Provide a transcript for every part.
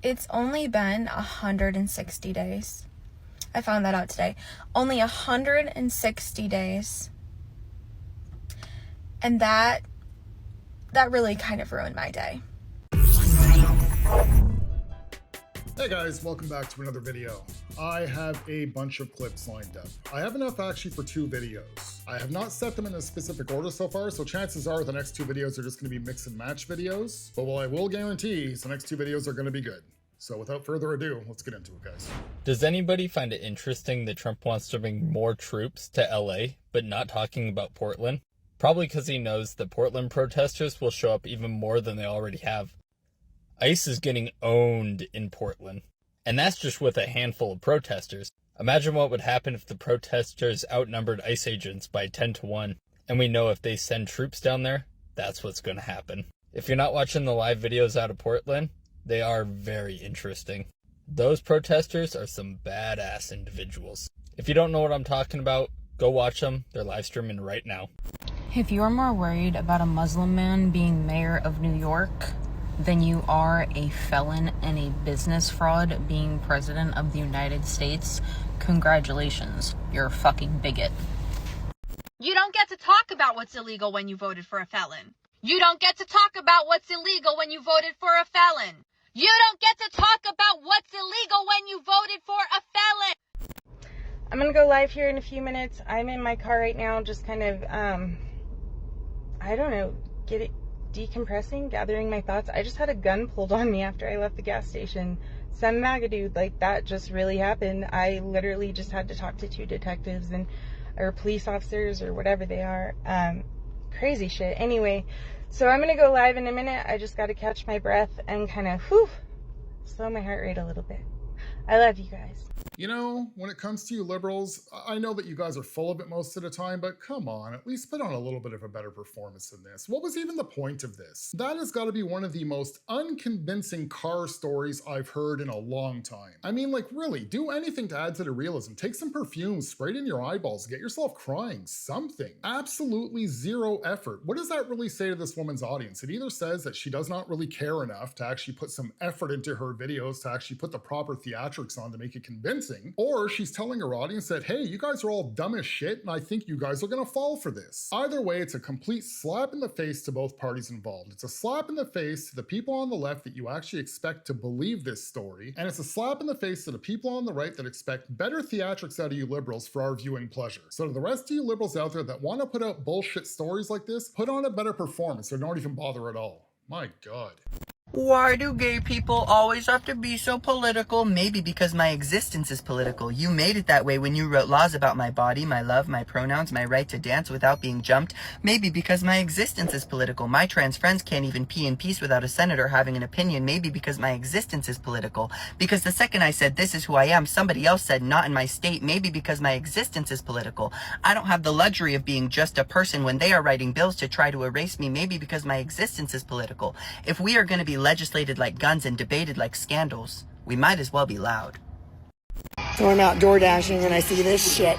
It's only been 160 days. I found that out today. Only 160 days. And that really kind of ruined my day. Hey guys, welcome back to another video. I have a bunch of clips lined up. I have enough actually for 2 videos. I have not set them in a specific order so far, so chances are the next 2 videos are just going to be mix and match videos. But what I will guarantee is the next 2 videos are going to be good. So without further ado, let's get into it, guys. Does anybody find it interesting that Trump wants to bring more troops to LA, but not talking about Portland? Probably because he knows that Portland protesters will show up even more than they already have. ICE is getting owned in Portland, and that's just with a handful of protesters. Imagine what would happen if the protesters outnumbered ICE agents by 10 to 1, and we know if they send troops down there, that's what's going to happen. If you're not watching the live videos out of Portland, they are very interesting. Those protesters are some badass individuals. If you don't know what I'm talking about, go watch them. They're live streaming right now. If you're more worried about a Muslim man being mayor of New York than you are a felon and a business fraud being president of the United States, congratulations, you're a fucking bigot. You don't get to talk about what's illegal when you voted for a felon. You don't get to talk about what's illegal when you voted for a felon. You don't get to talk about what's illegal when you voted for a felon. I'm gonna go live here in a few minutes. I'm in my car right now, just kind of, I don't know, decompressing, gathering my thoughts. I just had a gun pulled on me after I left the gas station. Some MAGA dude, like, that just really happened. I literally just had to talk to 2 detectives or police officers or whatever they are. Crazy shit. Anyway, so I'm gonna go live in a minute. I just gotta catch my breath and kind of, slow my heart rate a little bit. I love you guys. You know, when it comes to you liberals, I know that you guys are full of it most of the time, but come on, at least put on a little bit of a better performance than this. What was even the point of this? That has got to be one of the most unconvincing car stories I've heard in a long time. I mean, like, really, do anything to add to the realism. Take some perfume, spray it in your eyeballs, get yourself crying, something. Absolutely zero effort. What does that really say to this woman's audience? It either says that she does not really care enough to actually put some effort into her videos, to actually put the proper theatrics on to make it convincing, or she's telling her audience that, hey, you guys are all dumb as shit and I think you guys are gonna fall for this. Either way, it's a complete slap in the face to both parties involved. It's a slap in the face to the people on the left that you actually expect to believe this story, and it's a slap in the face to the people on the right that expect better theatrics out of you liberals for our viewing pleasure. So to the rest of you liberals out there that want to put out bullshit stories like this, put on a better performance or don't even bother at all. My God. Why do gay people always have to be so political? Maybe because my existence is political. You made it that way when you wrote laws about my body, my love, my pronouns, my right to dance without being jumped. Maybe because my existence is political. My trans friends can't even pee in peace without a senator having an opinion. Maybe because my existence is political. Because the second I said this is who I am, somebody else said not in my state. Maybe because my existence is political. I don't have the luxury of being just a person when they are writing bills to try to erase me. Maybe because my existence is political. If we are going to be legislated like guns and debated like scandals, we might as well be loud. So I'm out door dashing and I see this shit.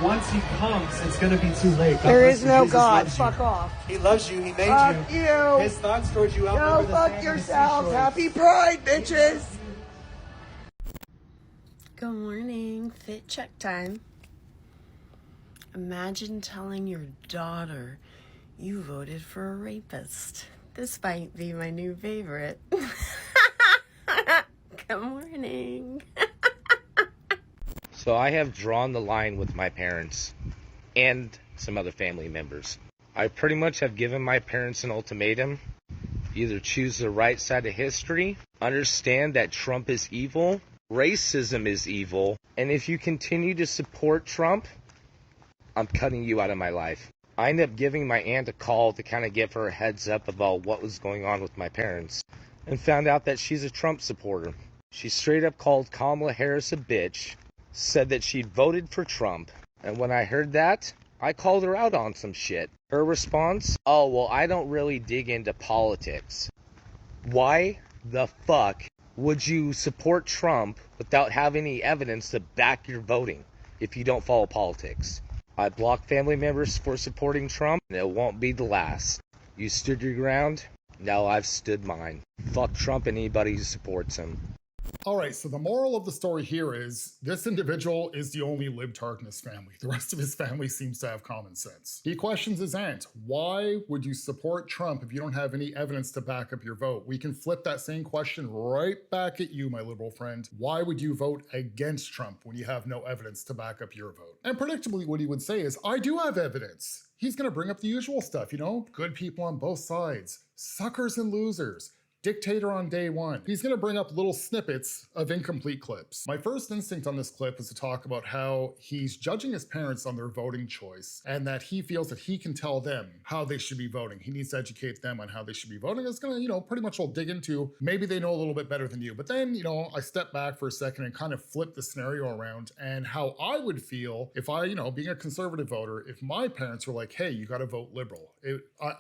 Once he comes, it's going to be too late. There is no God. Fuck off. He loves you. He made Fuck you. you. His thoughts towards you Go outnumber the fuck sand yourselves. and the Happy Pride, bitches. Good morning. Fit check time. Imagine telling your daughter you voted for a rapist. This might be my new favorite. Good morning. So I have drawn the line with my parents and some other family members. I pretty much have given my parents an ultimatum. Either choose the right side of history, understand that Trump is evil, racism is evil, and if you continue to support Trump, I'm cutting you out of my life. I ended up giving my aunt a call to kind of give her a heads up about what was going on with my parents, and found out that she's a Trump supporter. She straight up called Kamala Harris a bitch, said that she'd voted for Trump, and when I heard that, I called her out on some shit. Her response, oh, well, I don't really dig into politics. Why the fuck would you support Trump without having any evidence to back your voting if you don't follow politics? I blocked family members for supporting Trump, and it won't be the last. You stood your ground, Now I've stood mine. Fuck Trump and anybody who supports him. All right, so the moral of the story here is this individual is the only libtard in his family. The rest of his family seems to have common sense. He questions his aunt. Why would you support Trump if you don't have any evidence to back up your vote? We can flip that same question right back at you, my liberal friend. Why would you vote against Trump when you have no evidence to back up your vote? And predictably, what he would say is, I do have evidence. He's gonna bring up the usual stuff, you know? Good people on both sides, suckers and losers, dictator on day one. He's gonna bring up little snippets of incomplete clips. My first instinct on this clip is to talk about how he's judging his parents on their voting choice and that he feels that he can tell them how they should be voting. He needs to educate them on how they should be voting. It's gonna, pretty much will dig into, maybe they know a little bit better than you. But then, I step back for a second and kind of flip the scenario around and how I would feel if I, being a conservative voter, if my parents were like, hey, you gotta vote liberal.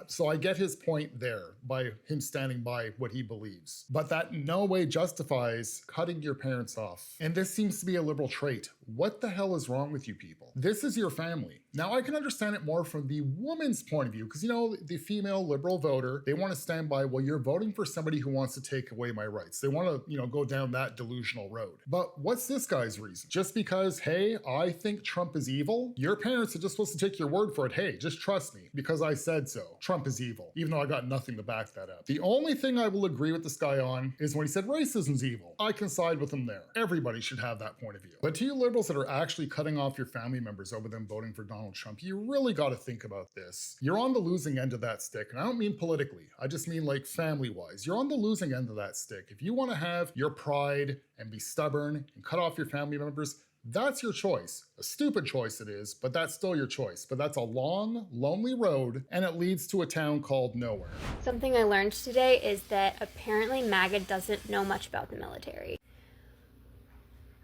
So I get his point there by him standing by what he believes. But that in no way justifies cutting your parents off. And this seems to be a liberal trait. What the hell is wrong with you people? This is your family. Now I can understand it more from the woman's point of view, because the female liberal voter, they want to stand by, well, you're voting for somebody who wants to take away my rights. They want to, go down that delusional road. But what's this guy's reason? Just because, hey, I think Trump is evil? Your parents are just supposed to take your word for it. Hey, just trust me because I said so. Trump is evil, even though I got nothing to back that up. The only thing I will agree with this guy on is when he said racism's evil. I can side with him there. Everybody should have that point of view. But to you liberals that are actually cutting off your family members over them voting for Donald Trump, you really got to think about this. You're on the losing end of that stick. And I don't mean politically. I just mean like family-wise. You're on the losing end of that stick. If you want to have your pride and be stubborn and cut off your family members, that's your choice. A stupid choice it is, but that's still your choice. But that's a long, lonely road, and it leads to a town called nowhere. Something I learned today is that apparently MAGA doesn't know much about the military.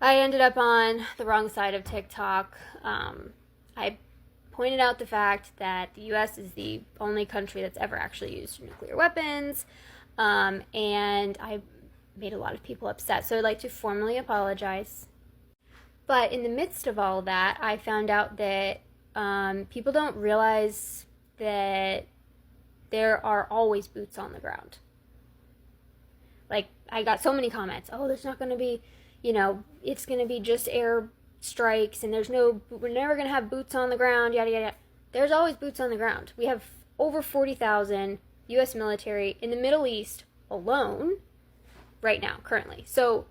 I ended up on the wrong side of TikTok. I pointed out the fact that the US is the only country that's ever actually used nuclear weapons, and I made a lot of people upset. So I'd like to formally apologize. But in the midst of all that, I found out that people don't realize that there are always boots on the ground. Like, I got so many comments, oh, there's not going to be, it's going to be just air strikes, and we're never going to have boots on the ground, yada, yada, yada. There's always boots on the ground. We have over 40,000 U.S. military in the Middle East alone right now, currently. So,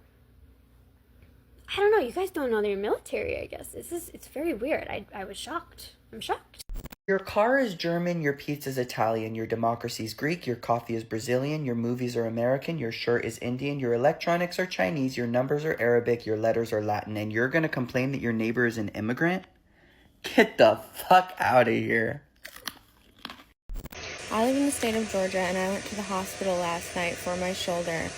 I don't know, you guys don't know their military, I guess. It's very weird. I was shocked. I'm shocked. Your car is German, your pizza's Italian, your democracy's Greek, your coffee is Brazilian, your movies are American, your shirt is Indian, your electronics are Chinese, your numbers are Arabic, your letters are Latin, and you're gonna complain that your neighbor is an immigrant? Get the fuck out of here. I live in the state of Georgia, and I went to the hospital last night for my shoulder.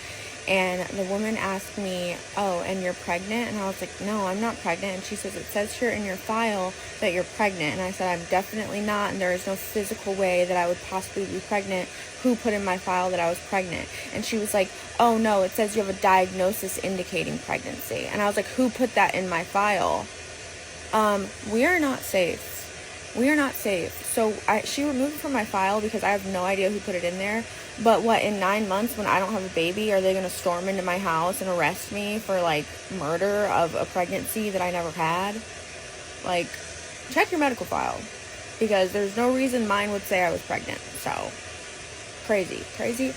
And the woman asked me, oh, and you're pregnant? And I was like, no, I'm not pregnant. And she says, it says here in your file that you're pregnant. And I said, I'm definitely not. And there is no physical way that I would possibly be pregnant. Who put in my file that I was pregnant? And she was like, oh, no, it says you have a diagnosis indicating pregnancy. And I was like, who put that in my file? We are not safe. We are not safe. So she removed it from my file because I have no idea who put it in there. But what, in 9 months when I don't have a baby, are they going to storm into my house and arrest me for, murder of a pregnancy that I never had? Check your medical file. Because there's no reason mine would say I was pregnant. So, crazy.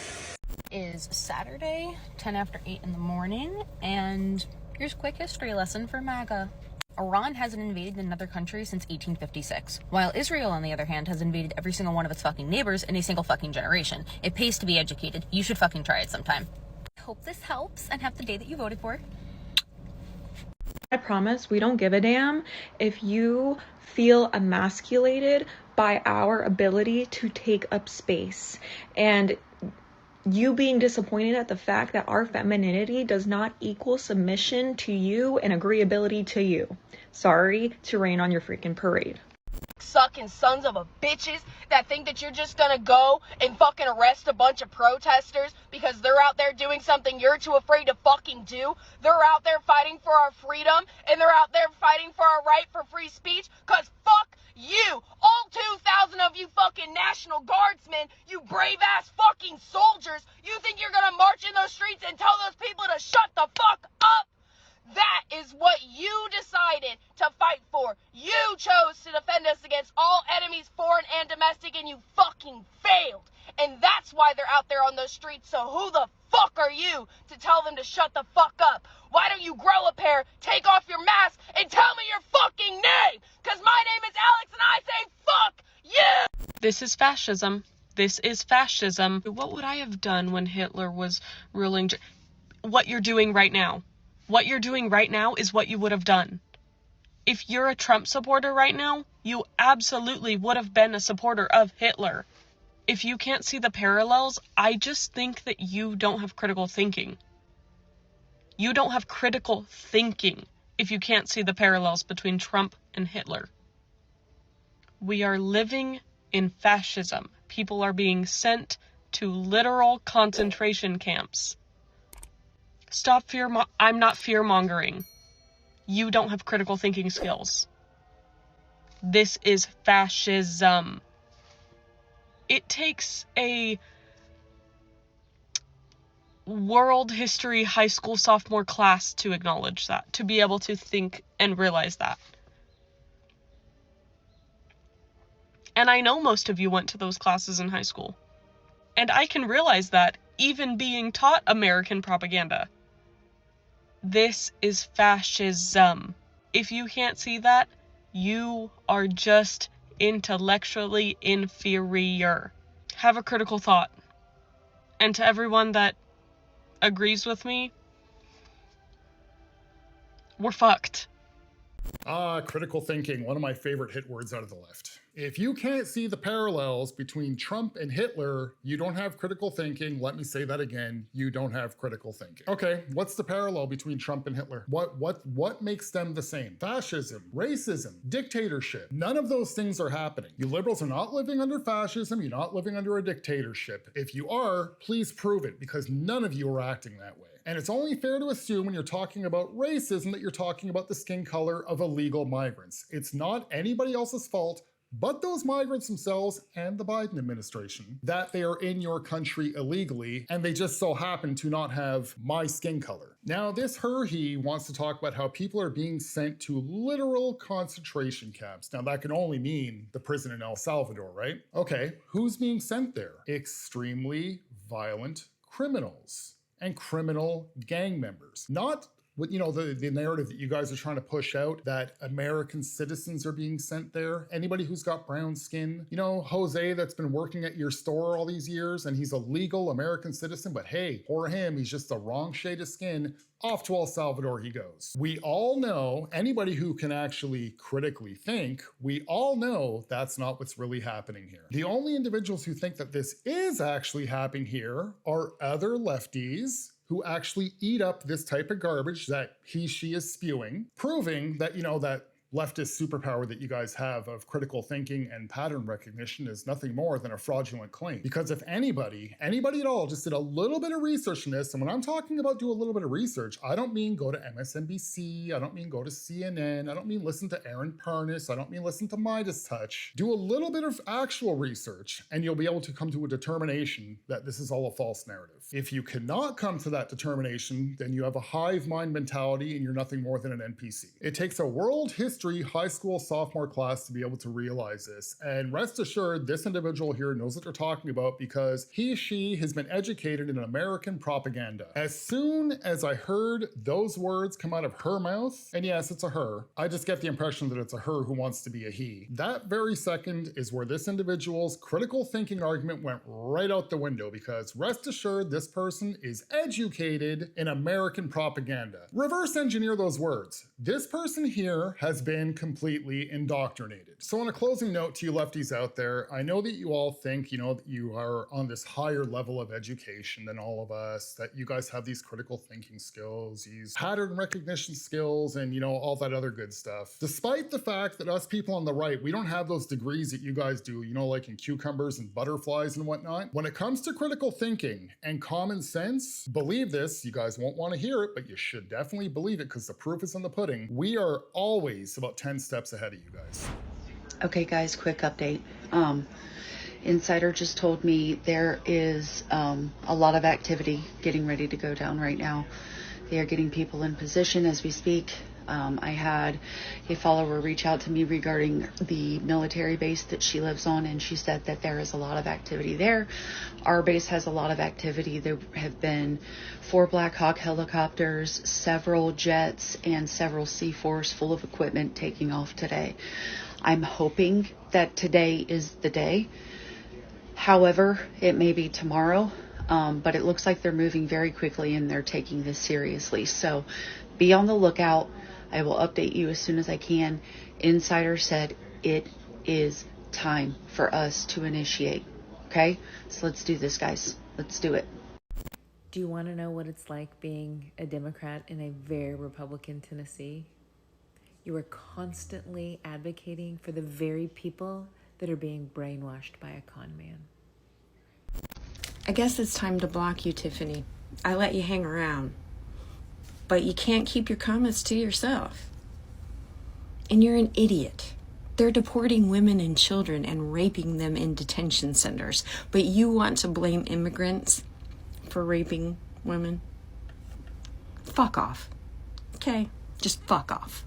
Is Saturday, 10 after 8 in the morning, and here's a quick history lesson for MAGA. Iran hasn't invaded another country since 1856, while Israel, on the other hand, has invaded every single one of its fucking neighbors in a single fucking generation. It pays to be educated. You should fucking try it sometime. I hope this helps, and have the day that you voted for. I promise we don't give a damn if you feel emasculated by our ability to take up space, and you being disappointed at the fact that our femininity does not equal submission to you and agreeability to you. Sorry to rain on your freaking parade. Sucking sons of a bitches that think that you're just gonna go and fucking arrest a bunch of protesters because they're out there doing something you're too afraid to fucking do. They're out there fighting for our freedom, and they're out there fighting for our right for free speech, cause fuck you. All 2,000 2,000 of you fucking National Guardsmen, you brave-ass fucking soldiers, you think you're gonna march in those streets and tell those people to shut the fuck up? That is what you decided to fight for. You chose to defend us against all enemies, foreign and domestic, and you fucking failed. And that's why they're out there on those streets. So who the fuck are you to tell them to shut the fuck up? Why don't you grow a pair, take off your mask, and tell me your fucking name? Because my name is Alex and I say fuck you! This is fascism. This is fascism. What would I have done when Hitler was ruling? What you're doing right now. What you're doing right now is what you would have done. If you're a Trump supporter right now, you absolutely would have been a supporter of Hitler. If you can't see the parallels, I just think that you don't have critical thinking. You don't have critical thinking if you can't see the parallels between Trump and Hitler. We are living in fascism. People are being sent to literal concentration camps. Stop I'm not fear-mongering. You don't have critical thinking skills. This is fascism. It takes a world history high school sophomore class to acknowledge that, to be able to think and realize that. And I know most of you went to those classes in high school. And I can realize that even being taught American propaganda. This is fascism. If you can't see that, you are just intellectually inferior. Have a critical thought. And to everyone that agrees with me, we're fucked. Critical thinking, one of my favorite hit words out of the left. If you can't see the parallels between Trump and Hitler, you don't have critical thinking. Let me say that again. You don't have critical thinking. Okay, what's the parallel between Trump and Hitler? What makes them the same? Fascism, racism, dictatorship. None of those things are happening. You liberals are not living under fascism. You're not living under a dictatorship. If you are, please prove it, because none of you are acting that way. And it's only fair to assume when you're talking about racism that you're talking about the skin color of illegal migrants. It's not anybody else's fault but those migrants themselves and the Biden administration that they are in your country illegally and they just so happen to not have my skin color. Now this he wants to talk about how people are being sent to literal concentration camps. Now that can only mean the prison in El Salvador, right? Okay, who's being sent there? Extremely violent criminals and criminal gang members. Not with, the narrative that you guys are trying to push out that American citizens are being sent there. Anybody who's got brown skin, Jose that's been working at your store all these years and he's a legal American citizen, but hey, poor him, he's just the wrong shade of skin. Off to El Salvador he goes. We all know, anybody who can actually critically think, we all know that's not what's really happening here. The only individuals who think that this is actually happening here are other lefties who actually eat up this type of garbage that she is spewing, proving that, that leftist superpower that you guys have of critical thinking and pattern recognition is nothing more than a fraudulent claim. Because if anybody at all just did a little bit of research in this, and when I'm talking about do a little bit of research, I don't mean go to MSNBC, I don't mean go to CNN, I don't mean listen to Aaron Parnas, I don't mean listen to Midas Touch. Do a little bit of actual research and you'll be able to come to a determination that this is all a false narrative. If you cannot come to that determination, then you have a hive mind mentality and you're nothing more than an NPC. It takes a world history high school sophomore class to be able to realize this. And rest assured, this individual here knows what they're talking about because she has been educated in American propaganda. As soon as I heard those words come out of her mouth, and yes, it's a her, I just get the impression that it's a her who wants to be a he. That very second is where this individual's critical thinking argument went right out the window because rest assured, this person is educated in American propaganda. Reverse engineer those words. This person here has been completely indoctrinated. So on a closing note to you lefties out there, I know that you all think, that you are on this higher level of education than all of us, that you guys have these critical thinking skills, these pattern recognition skills, and all that other good stuff. Despite the fact that us people on the right, we don't have those degrees that you guys do, like in cucumbers and butterflies and whatnot. When it comes to critical thinking and common sense, believe this, you guys won't want to hear it, but you should definitely believe it because the proof is in the pudding. We are always about 10 steps ahead of you guys. Okay, guys, quick update. Insider just told me there is a lot of activity getting ready to go down right now. They are getting people in position as we speak. I had a follower reach out to me regarding the military base that she lives on, and she said that there is a lot of activity there. Our base has a lot of activity. There have been 4 Black Hawk helicopters, several jets, and several C-4s full of equipment taking off today. I'm hoping that today is the day. However, it may be tomorrow, but it looks like they're moving very quickly and they're taking this seriously. So be on the lookout. I will update you as soon as I can. Insider said it is time for us to initiate. Okay? So let's do this, guys. Let's do it. Do you want to know what it's like being a Democrat in a very Republican Tennessee? You are constantly advocating for the very people that are being brainwashed by a con man. I guess it's time to block you, Tiffany. I let you hang around. But you can't keep your comments to yourself. And you're an idiot. They're deporting women and children and raping them in detention centers. But you want to blame immigrants for raping women? Fuck off. Okay? Just fuck off.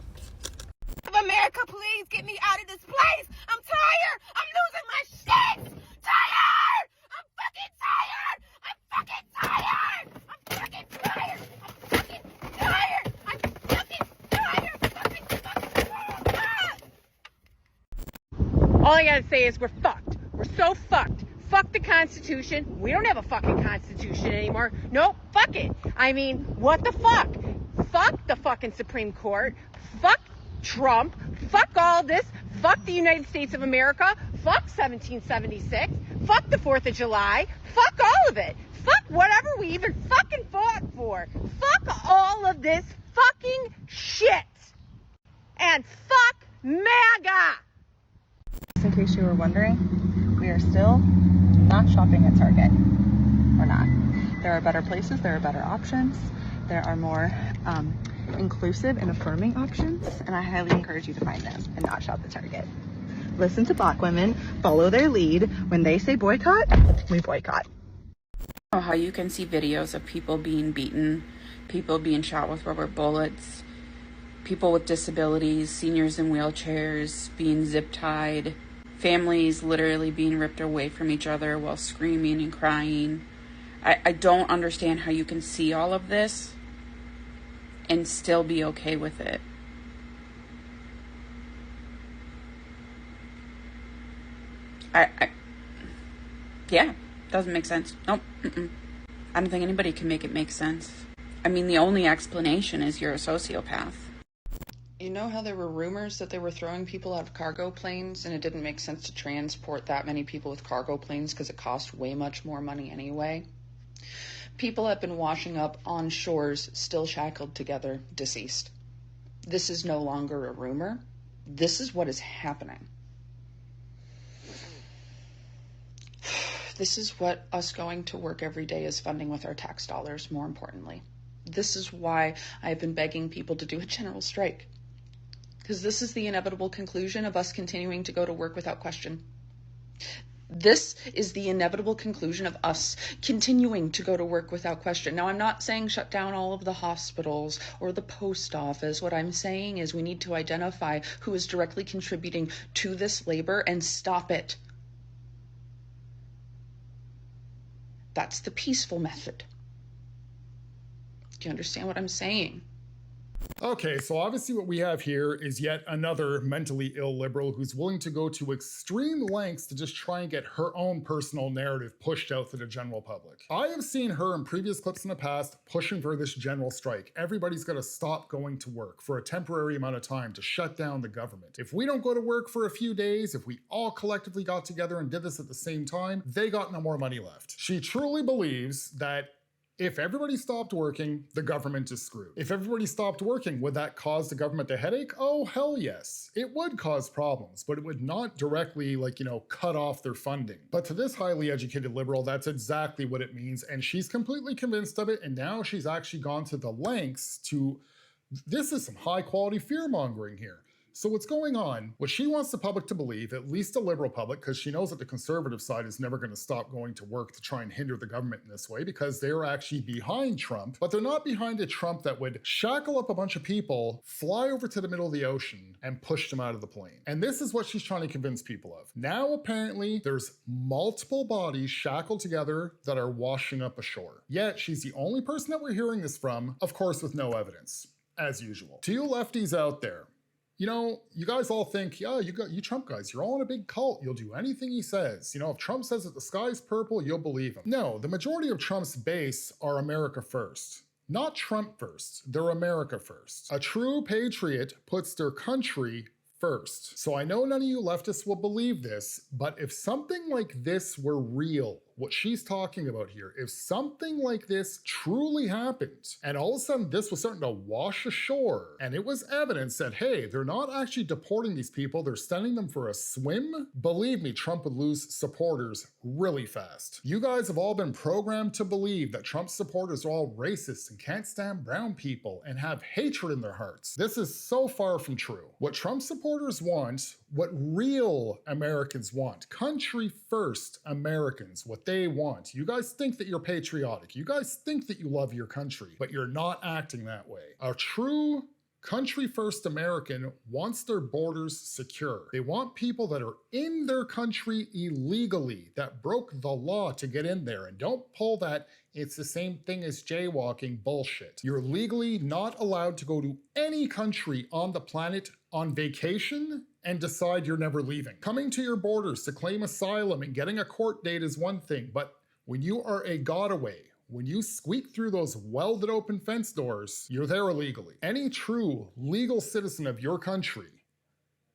America, please get me out of this place. I'm tired. I'm losing my shit. Tired. I'm fucking tired. I'm fucking tired. I'm fucking tired. I'm fucking tired. I'm fucking tired. All I gotta say is we're fucked. We're so fucked. Fuck the Constitution. We don't have a fucking Constitution anymore. Nope, fuck it. I mean, what the fuck? Fuck the fucking Supreme Court. Fuck Trump, fuck all this, fuck the United States of America, fuck 1776, fuck the 4th of July, fuck all of it, fuck whatever we even fucking fought for, fuck all of this fucking shit, and fuck MAGA! In case you were wondering, we are still not shopping at Target. We're not. There are better places, there are better options, there are more inclusive and affirming options, and I highly encourage you to find them and not shop at Target. Listen to Black women, follow their lead. When they say boycott, we boycott. How you can see videos of people being beaten, people being shot with rubber bullets, people with disabilities, seniors in wheelchairs being zip tied, families literally being ripped away from each other while screaming and crying. I don't understand how you can see all of this and still be okay with it. Yeah, doesn't make sense. Nope. I don't think anybody can make it make sense. I mean, the only explanation is you're a sociopath. You know how there were rumors that they were throwing people out of cargo planes and it didn't make sense to transport that many people with cargo planes because it cost way much more money anyway? People have been washing up on shores, still shackled together, deceased. This is no longer a rumor. This is what is happening. This is what us going to work every day is funding with our tax dollars, more importantly. This is why I've been begging people to do a general strike. Because this is the inevitable conclusion of us continuing to go to work without question. This is the inevitable conclusion of us continuing to go to work without question. Now, I'm not saying shut down all of the hospitals or the post office. What I'm saying is we need to identify who is directly contributing to this labor and stop it. That's the peaceful method. Do you understand what I'm saying? Okay, so obviously what we have here is yet another mentally ill liberal who's willing to go to extreme lengths to just try and get her own personal narrative pushed out to the general public. I have seen her in previous clips in the past pushing for this general strike. Everybody's got to stop going to work for a temporary amount of time to shut down the government. If we don't go to work for a few days, if we all collectively got together and did this at the same time, they got no more money left. She truly believes that if everybody stopped working, the government is screwed. If everybody stopped working, would that cause the government a headache? Oh, hell yes. It would cause problems, but it would not directly, cut off their funding. But to this highly educated liberal, that's exactly what it means, and she's completely convinced of it, and now she's actually gone to the lengths to... This is some high-quality fear-mongering here. So what's going on, what she wants the public to believe, at least the liberal public, because she knows that the conservative side is never going to stop going to work to try and hinder the government in this way, because they're actually behind Trump, but they're not behind a Trump that would shackle up a bunch of people, fly over to the middle of the ocean, and push them out of the plane. And this is what she's trying to convince people of. Now, apparently, there's multiple bodies shackled together that are washing up ashore. Yet, she's the only person that we're hearing this from, of course, with no evidence, as usual. To you lefties out there, you know, you guys all think, yeah, you Trump guys, you're all in a big cult. You'll do anything he says. You know, if Trump says that the sky's purple, you'll believe him. No, the majority of Trump's base are America first. Not Trump first, they're America first. A true patriot puts their country first. So I know none of you leftists will believe this, but if something like this were real, what she's talking about here, if something like this truly happened, and all of a sudden this was starting to wash ashore, and it was evidence that, hey, they're not actually deporting these people, they're sending them for a swim, believe me, Trump would lose supporters really fast. You guys have all been programmed to believe that Trump's supporters are all racist and can't stand brown people and have hatred in their hearts. This is so far from true. What Trump supporters want, what real Americans want, country first Americans, what they want. You guys think that you're patriotic. You guys think that you love your country, but you're not acting that way. A true country first American wants their borders secure. They want people that are in their country illegally, that broke the law to get in there, and don't pull that it's the same thing as jaywalking bullshit. You're legally not allowed to go to any country on the planet on vacation and decide you're never leaving. Coming to your borders to claim asylum and getting a court date is one thing, but when you are a godaway, when you squeak through those welded open fence doors, you're there illegally. Any true legal citizen of your country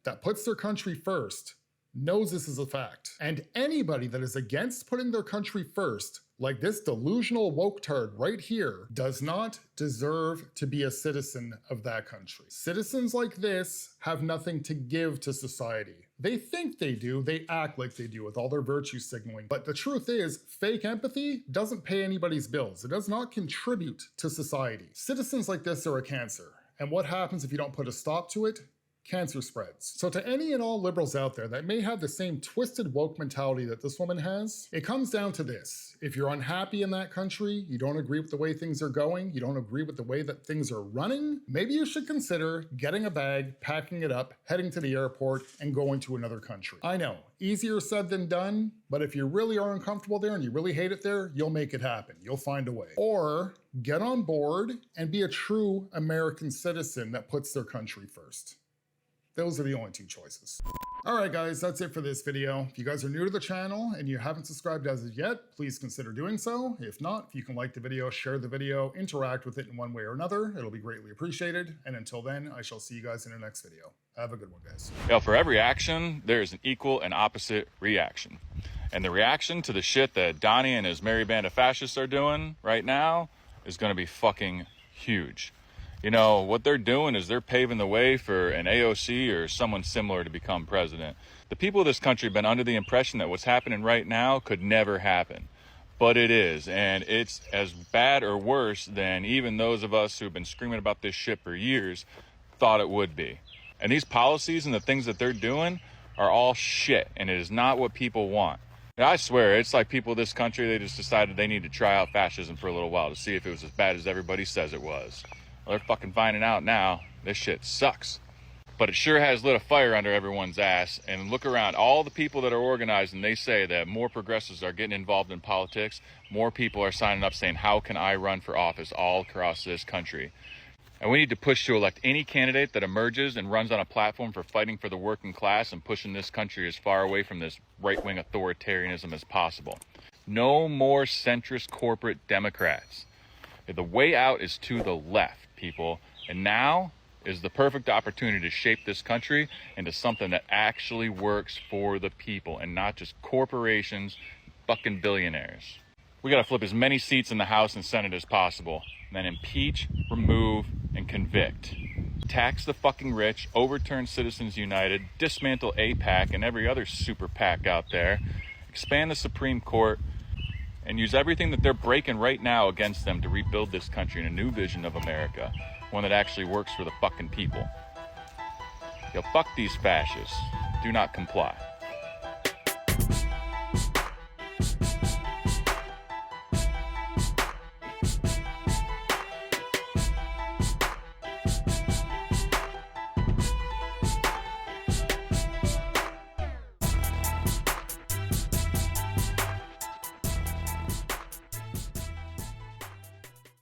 that puts their country first knows this is a fact. And anybody that is against putting their country first, like this delusional woke tard right here, does not deserve to be a citizen of that country. Citizens like this have nothing to give to society. They think they do, they act like they do with all their virtue signaling. But the truth is, fake empathy doesn't pay anybody's bills. It does not contribute to society. Citizens like this are a cancer. And what happens if you don't put a stop to it? Cancer spreads. So to any and all liberals out there that may have the same twisted woke mentality that this woman has, it comes down to this. If you're unhappy in that country, you don't agree with the way things are going, you don't agree with the way that things are running, maybe you should consider getting a bag, packing it up, heading to the airport, and going to another country. I know, easier said than done, but if you really are uncomfortable there and you really hate it there, you'll make it happen. You'll find a way. Or get on board and be a true American citizen that puts their country first. Those are the only two choices. All right, guys, that's it for this video. If you guys are new to the channel and you haven't subscribed as of yet, please consider doing so. If not, if you can like the video, share the video, interact with it in one way or another, it'll be greatly appreciated. And until then, I shall see you guys in the next video. Have a good one, guys. For every action, there is an equal and opposite reaction. And the reaction to the shit that Donnie and his merry band of fascists are doing right now is going to be fucking huge. You know, what they're doing is they're paving the way for an AOC or someone similar to become president. The people of this country have been under the impression that what's happening right now could never happen. But it is, and it's as bad or worse than even those of us who've been screaming about this shit for years thought it would be. And these policies and the things that they're doing are all shit, and it is not what people want. I swear, it's like people of this country, they just decided they need to try out fascism for a little while to see if it was as bad as everybody says it was. Well, they're fucking finding out now. This shit sucks. But it sure has lit a fire under everyone's ass. And look around. All the people that are organized, and they say that more progressives are getting involved in politics. More people are signing up saying, how can I run for office all across this country? And we need to push to elect any candidate that emerges and runs on a platform for fighting for the working class and pushing this country as far away from this right-wing authoritarianism as possible. No more centrist corporate Democrats. The way out is to the left, people. And now is the perfect opportunity to shape this country into something that actually works for the people and not just corporations, fucking billionaires. We gotta flip as many seats in the House and Senate as possible. Then impeach, remove, and convict. Tax the fucking rich, overturn Citizens United, dismantle AIPAC and every other super PAC out there, expand the Supreme Court, and use everything that they're breaking right now against them to rebuild this country in a new vision of America, one that actually works for the fucking people. Yo, fuck these fascists. Do not comply.